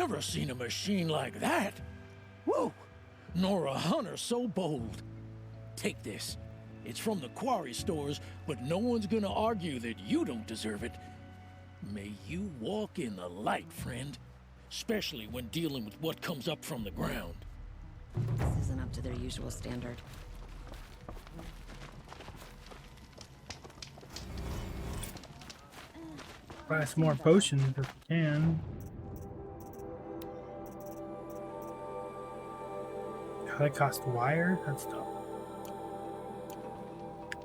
never seen a machine like that. Whoa! Nor a hunter so bold. Take this. It's from the quarry stores, but no one's gonna argue that you don't deserve it. May you walk in the light, friend. Especially when dealing with what comes up from the ground. This isn't up to their usual standard. Buy some more potions if we can. Oh, they cost wire? That's tough.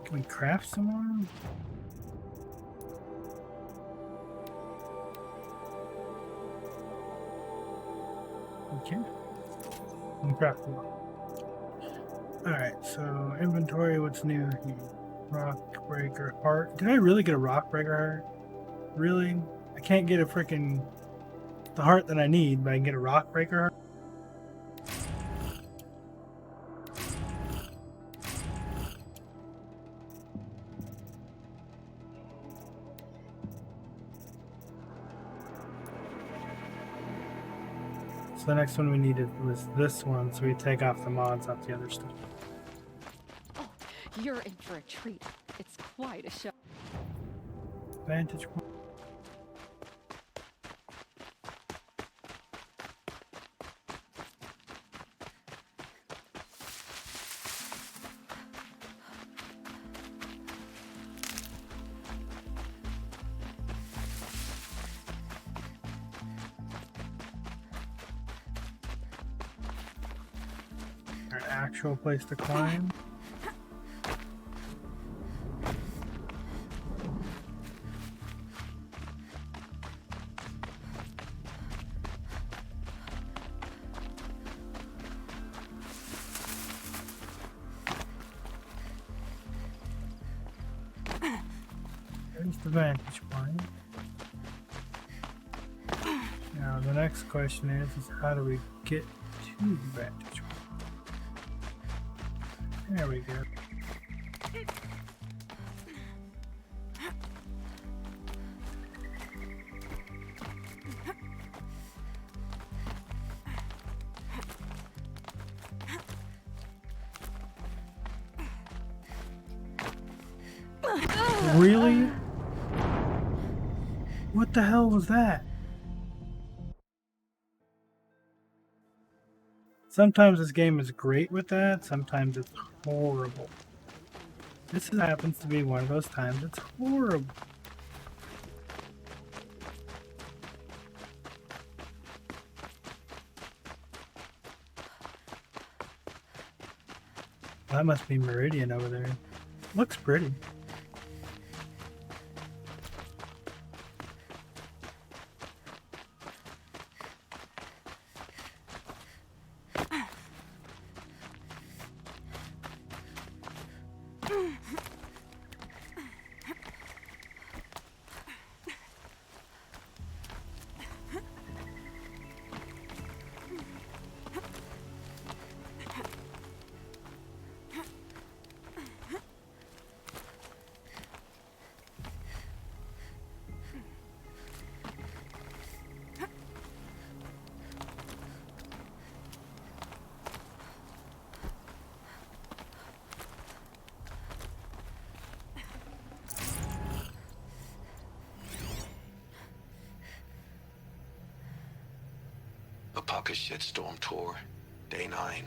Can we craft some more? Okay. We can craft more. Alright, so inventory, what's new here? Rock breaker heart. Did I really get a rock breaker heart? Really? I can't get a freaking the heart that I need, but I can get a rock breaker heart? So the next one we needed was this one, so we take off the mods off the other stuff. Oh, you're in for a treat. It's quite a show. Vantage point. An actual place to climb. There's the vantage point. Now the next question is how do we get to the vantage point? There we go. Really? What the hell was that? Sometimes this game is great with that, sometimes it's horrible. This happens to be one of those times it's horrible. That must be Meridian over there. Looks pretty. The Pucka Shitstorm Tour, Day 9.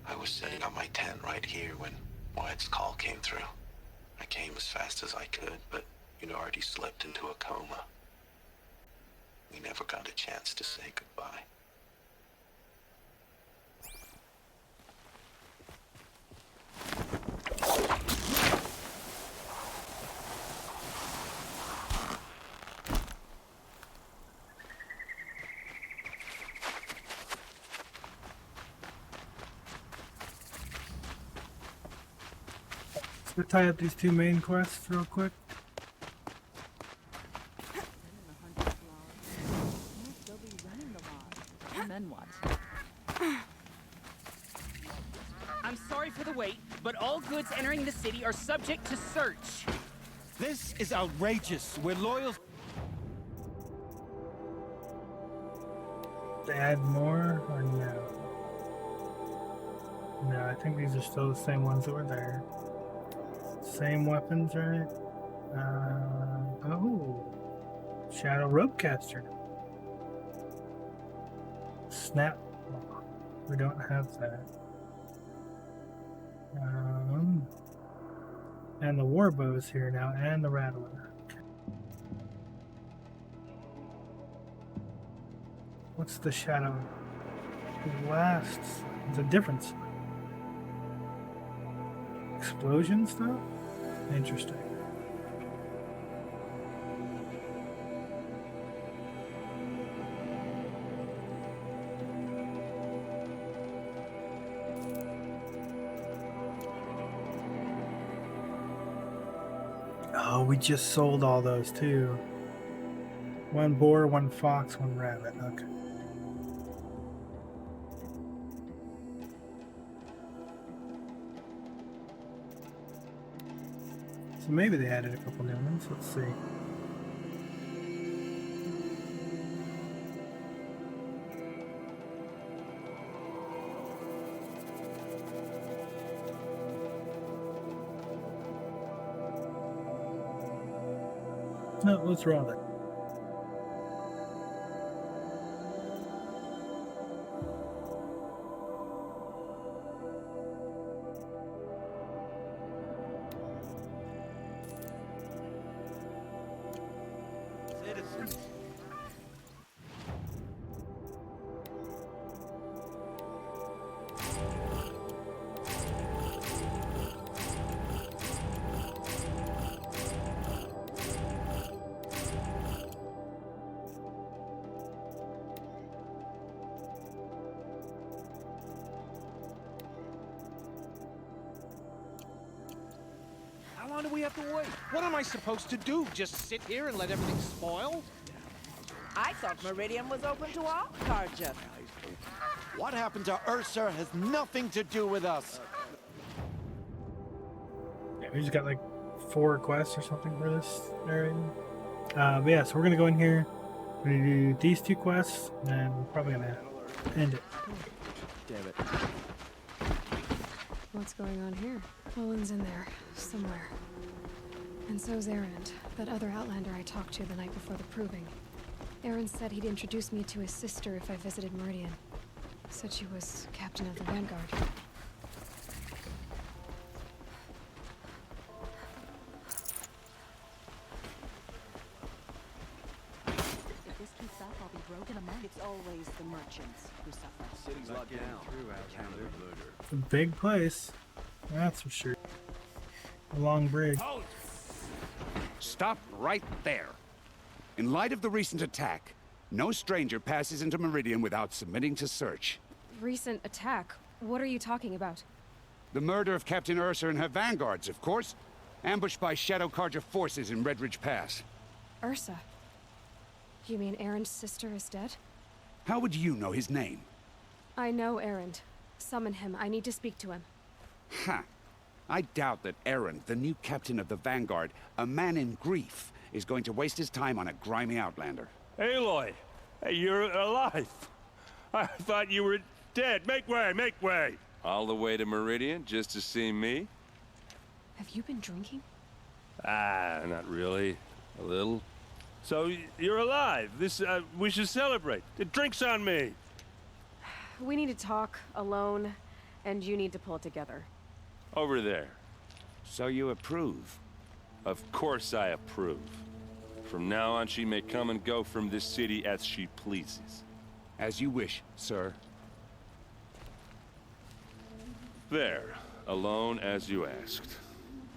I was setting up my tent right here when Wyatt's call came through. I came as fast as I could, but you'd already slipped into a coma. We never got a chance to say goodbye. Let's tie up these two main quests real quick. And then what? I'm sorry for the wait, but all goods entering the city are subject to search. This is outrageous. We're loyal. They add more or no? No, I think these are still the same ones that were there. Same weapons, right? Oh. Shadow Ropecaster. Snap. We don't have that. And the Warbow is here now, and the Rattler. Okay. What's the Shadow Blast? It's a difference. Explosion stuff? Interesting. Oh, we just sold all those too. One boar, one fox, one rabbit. Okay. So maybe they added a couple new ones. Let's see. No, let's roll it. Citizens. How long do we have to wait? What am I supposed to do? Just sit here and let everything spoil? I thought Meridian was open to all Carja. What happened to Ursa has nothing to do with us. Yeah, we just got like 4 quests or something for this area. But yeah, so we're gonna go in here. We're gonna do these 2 quests, and we're probably gonna end it. Damn it. What's going on here? Owen's in there, somewhere. And so's Erend, that other Outlander I talked to the night before the proving. Erend said he'd introduce me to his sister if I visited Meridian. Said she was captain of the Vanguard. If this keeps up, I'll be broke in a month. It's always the merchants who suffer. City's locked down. It's a big place, that's for sure. A long bridge. Stop right there. In light of the recent attack, no stranger passes into Meridian without submitting to search. Recent attack? What are you talking about? The murder of Captain Ursa and her vanguards, of course. Ambushed by Shadow Carja forces in Redridge Pass. Ursa? You mean Erend's sister is dead? How would you know his name? I know Erend. Summon him. I need to speak to him. Ha! I doubt that Erend, the new captain of the Vanguard, a man in grief, is going to waste his time on a grimy outlander. Aloy! Hey, you're alive! I thought you were dead. Make way, make way! All the way to Meridian just to see me? Have you been drinking? Ah, not really. A little. So, you're alive. We should celebrate. The drink's on me! We need to talk, alone, and you need to pull it together. Over there. So you approve? Of course I approve. From now on, she may come and go from this city as she pleases. As you wish, sir. There. Alone as you asked.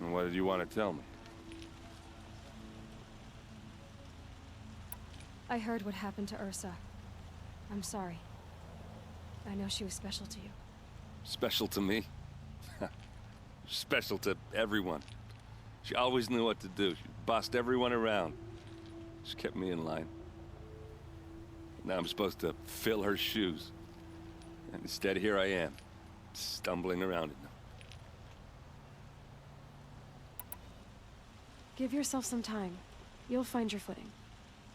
And what did you want to tell me? I heard what happened to Ursa. I'm sorry. I know she was special to you. Special to me? Special to everyone. She always knew what to do. She bossed everyone around. She kept me in line. Now I'm supposed to fill her shoes. And instead, here I am, stumbling around in them. Give yourself some time. You'll find your footing.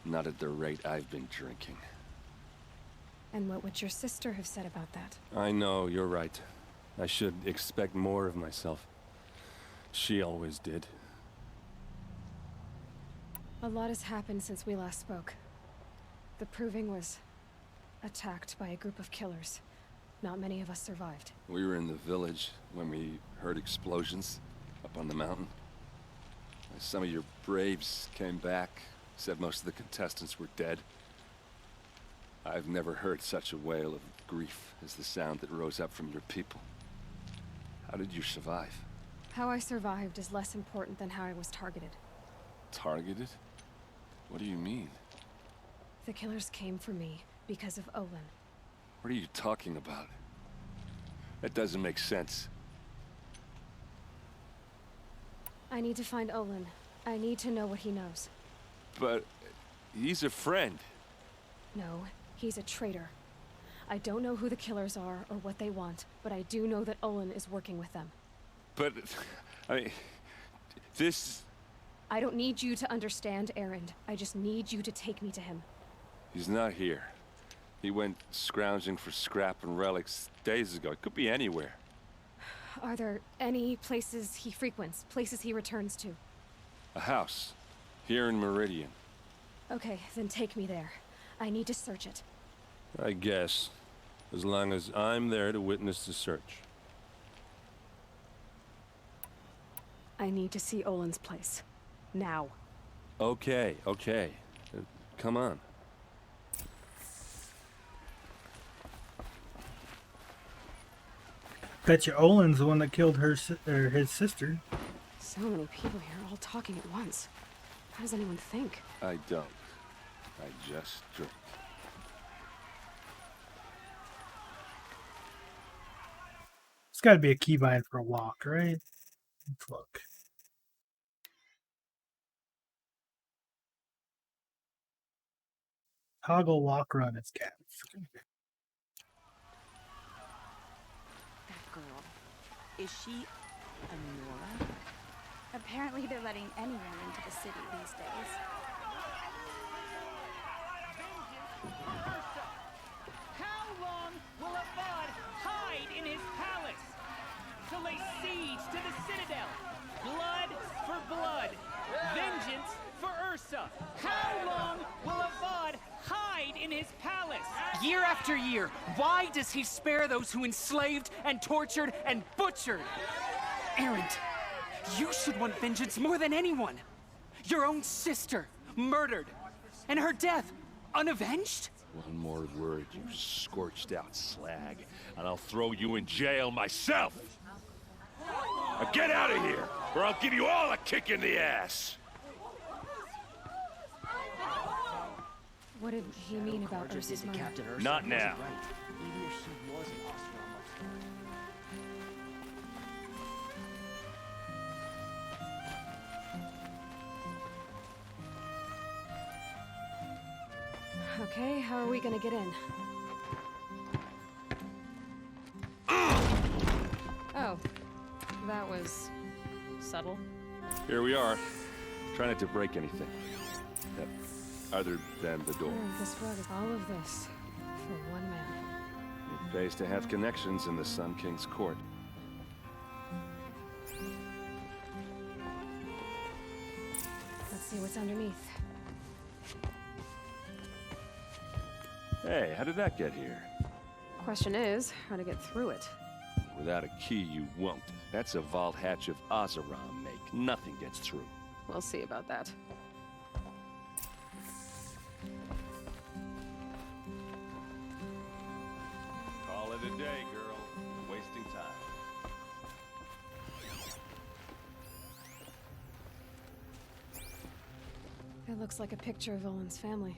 Not at the rate I've been drinking. And what would your sister have said about that? I know, you're right. I should expect more of myself. She always did. A lot has happened since we last spoke. The Proving was attacked by a group of killers. Not many of us survived. We were in the village when we heard explosions up on the mountain. Some of your braves came back, said most of the contestants were dead. I've never heard such a wail of grief as the sound that rose up from your people. How did you survive? How I survived is less important than how I was targeted. Targeted? What do you mean? The killers came for me because of Olin. What are you talking about? That doesn't make sense. I need to find Olin. I need to know what he knows. But he's a friend. No, he's a traitor. I don't know who the killers are or what they want, but I do know that Olin is working with them. But, I mean, this... I don't need you to understand, Erend. I just need you to take me to him. He's not here. He went scrounging for scrap and relics days ago. It could be anywhere. Are there any places he frequents, places he returns to? A house. Here in Meridian. Okay, then take me there. I need to search it. I guess. As long as I'm there to witness the search. I need to see Olin's place. Now. Okay, okay. Come on. Bet you Olin's the one that killed his sister. So many people here, all talking at once. How does anyone think? I don't. I just drink. It's got to be a keybind for a walk, right? Let's look. Toggle walk run is cats. That girl. Is she a Nora? Apparently they're letting anyone into the city these days. How long will a bud hide in his palace? To lay siege to the citadel. Blood for blood. Vengeance for Ursa. How long will a bud hide in his palace? Year after year, why does he spare those who enslaved and tortured and butchered? Erend, you should want vengeance more than anyone. Your own sister, murdered. And her death, unavenged? One more word, you scorched out slag, and I'll throw you in jail myself! Now get out of here, or I'll give you all a kick in the ass! What did he mean about Ursa's murder? Not now. Maybe if she was an Ostromov story. Okay, how are we gonna get in? Oh, that was subtle. Here we are. Try not to break anything. Other than the door. This rug is all of this for one man. It pays to have connections in the Sun King's court. Let's see what's underneath. Hey, how did that get here? Question is, how to get through it. Without a key, you won't. That's a vault hatch of Oseram make. Nothing gets through. We'll see about that. Call it a day, girl. You're wasting time. It looks like a picture of Olin's family.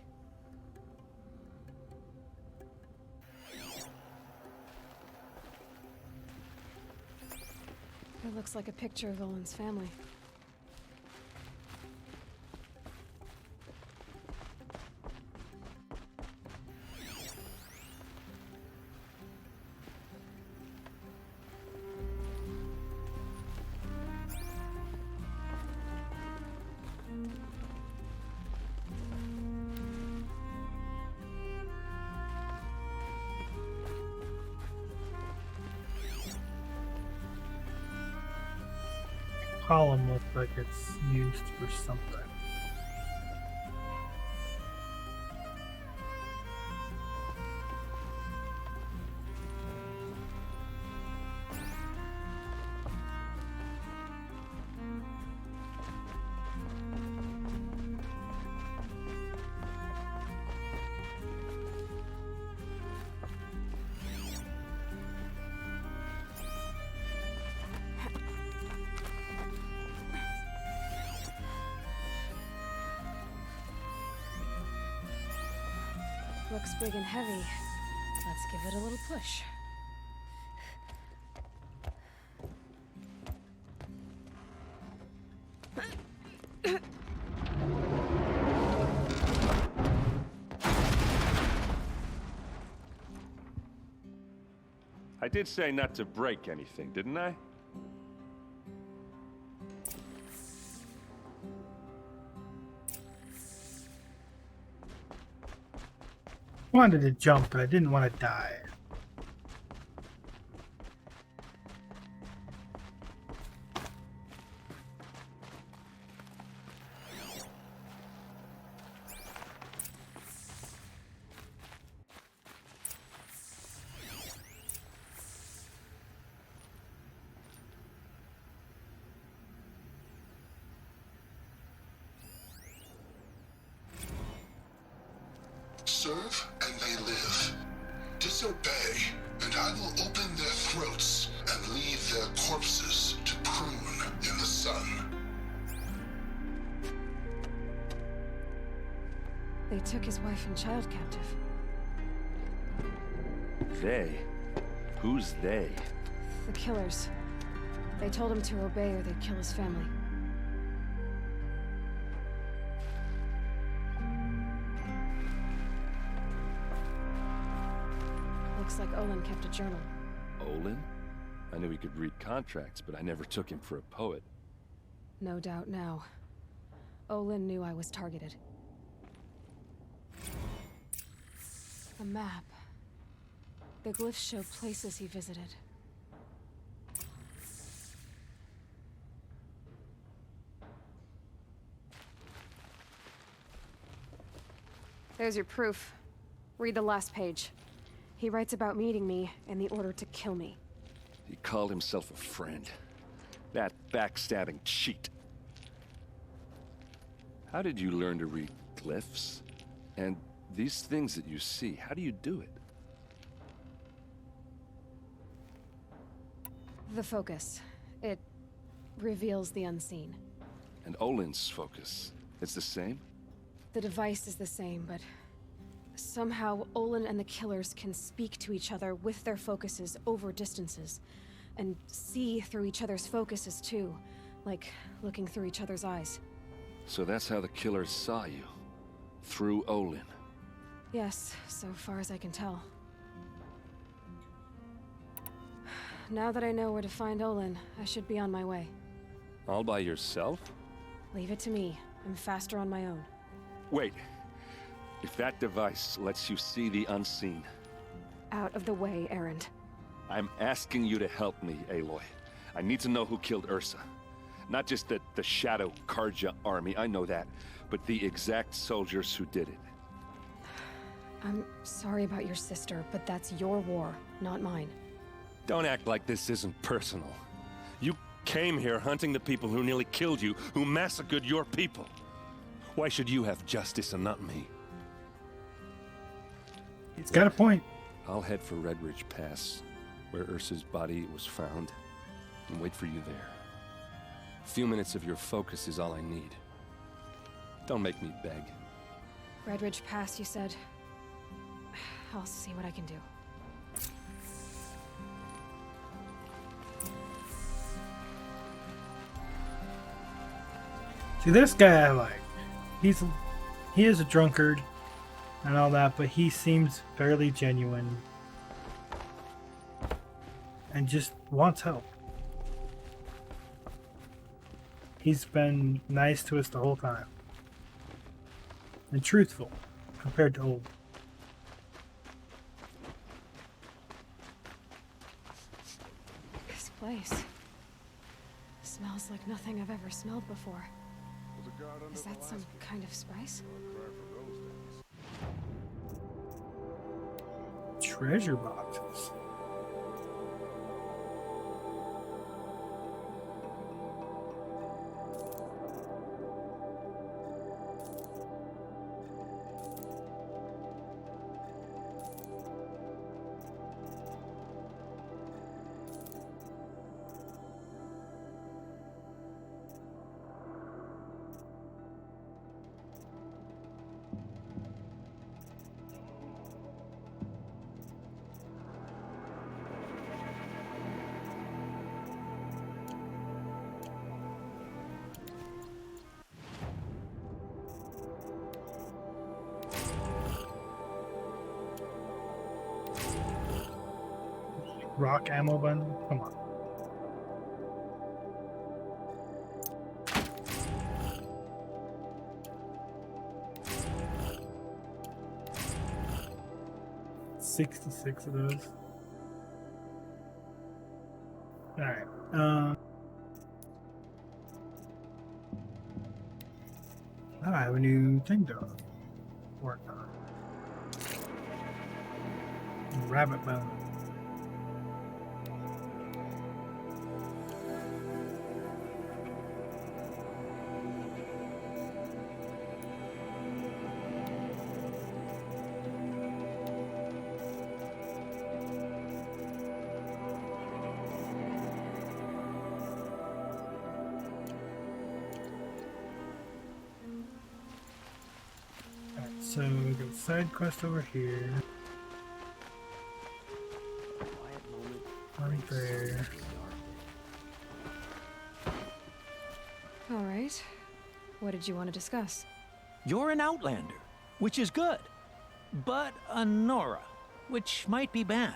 It looks like a picture of Olin's family. column looks like it's used for something. Looks big and heavy. Let's give it a little push. I did say not to break anything, didn't I? I wanted to jump, but I didn't want to die. Serve and they live. Disobey, and I will open their throats and leave their corpses to prune in the sun. They took his wife and child captive. They? Who's they? The killers. They told him to obey or they'd kill his family. Looks like Olin kept a journal. Olin? I knew he could read contracts, but I never took him for a poet. No doubt now. Olin knew I was targeted. A map. The glyphs show places he visited. There's your proof. Read the last page. He writes about meeting me and the order to kill me. He called himself a friend. That backstabbing cheat. How did you learn to read glyphs? And these things that you see, how do you do it? The focus. It reveals the unseen. And Olin's focus, it's the same? The device is the same, but somehow Olin and the killers can speak to each other with their focuses over distances, and see through each other's focuses too, like looking through each other's eyes. So that's how the killers saw you? Through Olin? Yes, so far as I can tell. Now that I know where to find Olin, I should be on my way. All by yourself? Leave it to me. I'm faster on my own. Wait. If that device lets you see the unseen... Out of the way, Erend. I'm asking you to help me, Aloy. I need to know who killed Ursa. Not just the Shadow Karja army, I know that, but the exact soldiers who did it. I'm sorry about your sister, but that's your war, not mine. Don't act like this isn't personal. You came here hunting the people who nearly killed you, who massacred your people. Why should you have justice and not me? He's got a point. I'll head for Red Ridge Pass, where Ursa's body was found, and wait for you there. A few minutes of your focus is all I need. Don't make me beg. Red Ridge Pass, you said? I'll see what I can do. See, this guy I like. He is a drunkard and all that, but he seems fairly genuine and just wants help. He's been nice to us the whole time and truthful compared to old. This place. Smells like nothing I've ever smelled before. Is that some kind of spice? Treasure boxes. Rock ammo bundle? Come on. $66 of those. Alright. I have a new thing to work on. Rabbit bone. So we got side quest over here. Army prayer. All right. What did you want to discuss? You're an outlander, which is good. But a Nora, which might be bad.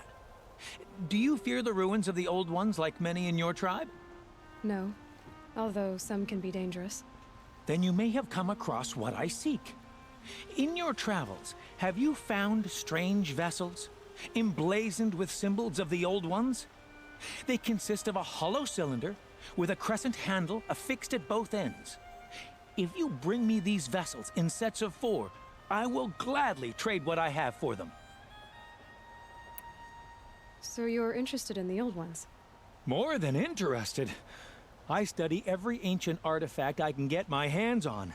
Do you fear the ruins of the old ones like many in your tribe? No, although some can be dangerous. Then you may have come across what I seek. In your travels, have you found strange vessels, emblazoned with symbols of the old ones? They consist of a hollow cylinder with a crescent handle affixed at both ends. If you bring me these vessels in sets of 4, I will gladly trade what I have for them. So you're interested in the old ones? More than interested. I study every ancient artifact I can get my hands on.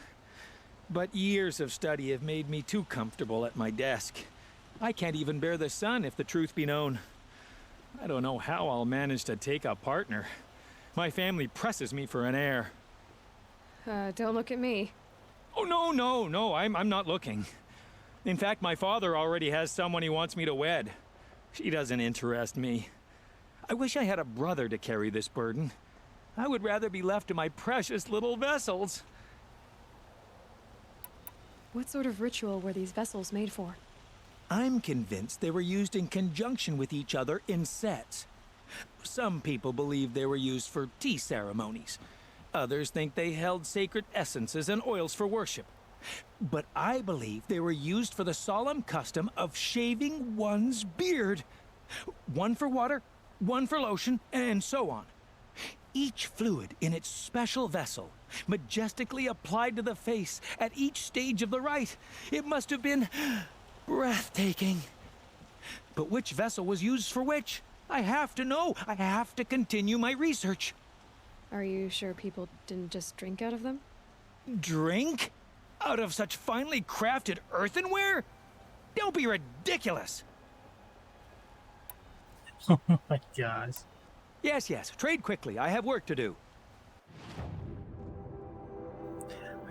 But years of study have made me too comfortable at my desk. I can't even bear the sun, if the truth be known. I don't know how I'll manage to take a partner. My family presses me for an heir. Don't look at me. Oh, no, I'm not looking. In fact, my father already has someone he wants me to wed. She doesn't interest me. I wish I had a brother to carry this burden. I would rather be left to my precious little vessels. What sort of ritual were these vessels made for? I'm convinced they were used in conjunction with each other in sets. Some people believe they were used for tea ceremonies. Others think they held sacred essences and oils for worship. But I believe they were used for the solemn custom of shaving one's beard. One for water, one for lotion, and so on. Each fluid in its special vessel, majestically applied to the face at each stage of the rite. It must have been breathtaking. But which vessel was used for which? I have to know. I have to continue my research. Are you sure people didn't just drink out of them? Drink? Out of such finely crafted earthenware? Don't be ridiculous. Oh my gosh. Yes, trade quickly. I have work to do.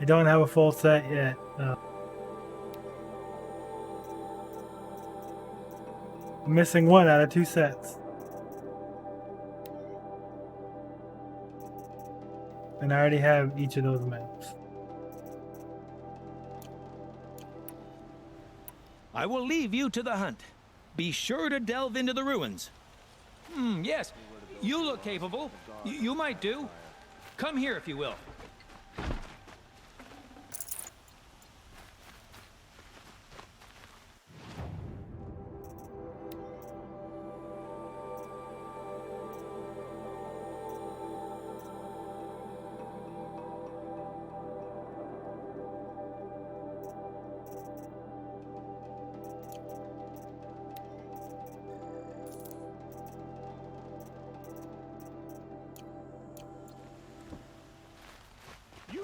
I don't have a full set yet. I'm missing 1 out of 2 sets. And I already have each of those maps. I will leave you to the hunt. Be sure to delve into the ruins. Yes. You look capable. You might do. Come here if you will.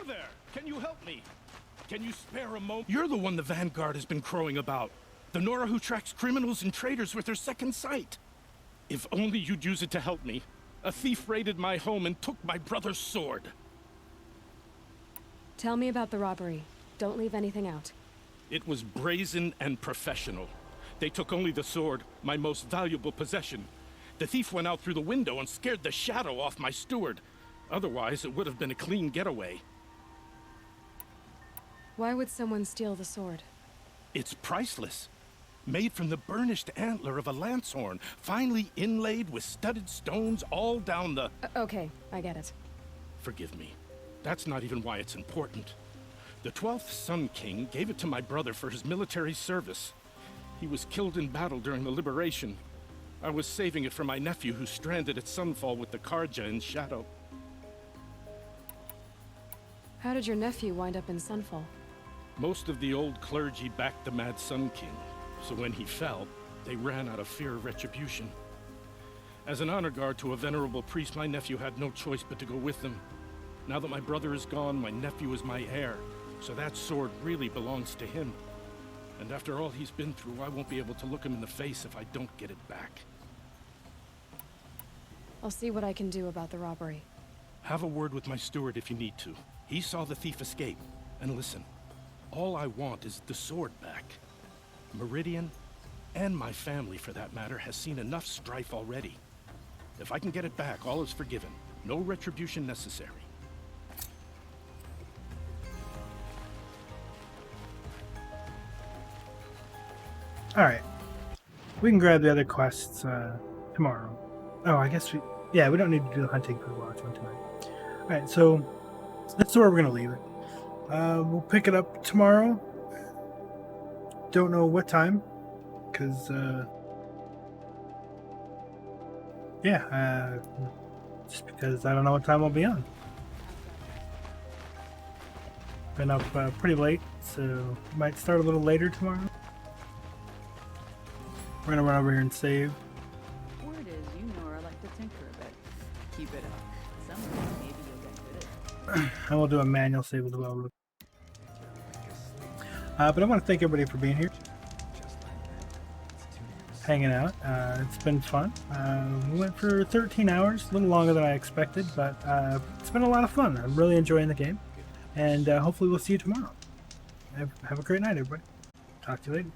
You there! Can you help me? Can you spare a moment? You're the one the Vanguard has been crowing about. The Nora who tracks criminals and traitors with her second sight. If only you'd use it to help me. A thief raided my home and took my brother's sword. Tell me about the robbery. Don't leave anything out. It was brazen and professional. They took only the sword, my most valuable possession. The thief went out through the window and scared the shadow off my steward. Otherwise, it would have been a clean getaway. Why would someone steal the sword? It's priceless. Made from the burnished antler of a lancehorn, finely inlaid with studded stones all down the... Okay, I get it. Forgive me. That's not even why it's important. The 12th Sun King gave it to my brother for his military service. He was killed in battle during the liberation. I was saving it for my nephew who's stranded at Sunfall with the Karja in Shadow. How did your nephew wind up in Sunfall? Most of the old clergy backed the Mad Sun King, so when he fell, they ran out of fear of retribution. As an honor guard to a venerable priest, my nephew had no choice but to go with them. Now that my brother is gone, my nephew is my heir, so that sword really belongs to him. And after all he's been through, I won't be able to look him in the face if I don't get it back. I'll see what I can do about the robbery. Have a word with my steward if you need to. He saw the thief escape. And listen, all I want is the sword back. Meridian, and my family for that matter, has seen enough strife already. If I can get it back, all is forgiven. No retribution necessary. Alright. We can grab the other quests tomorrow. Oh, I guess we... Yeah, we don't need to do the hunting for the large one tonight. Alright, so that's where we're going to leave it. We'll pick it up tomorrow. Don't know what time, because, just because I don't know what time I'll be on. Been up pretty late, so might start a little later tomorrow. We're gonna run over here and save. Word is you Nora like to tinker a bit. Keep it up. Someday maybe you'll get good at it. And we'll do a manual save as well. But I want to thank everybody for being here, hanging out. It's been fun. We went for 13 hours, a little longer than I expected, but it's been a lot of fun. I'm really enjoying the game, and hopefully we'll see you tomorrow. Have a great night, everybody. Talk to you later.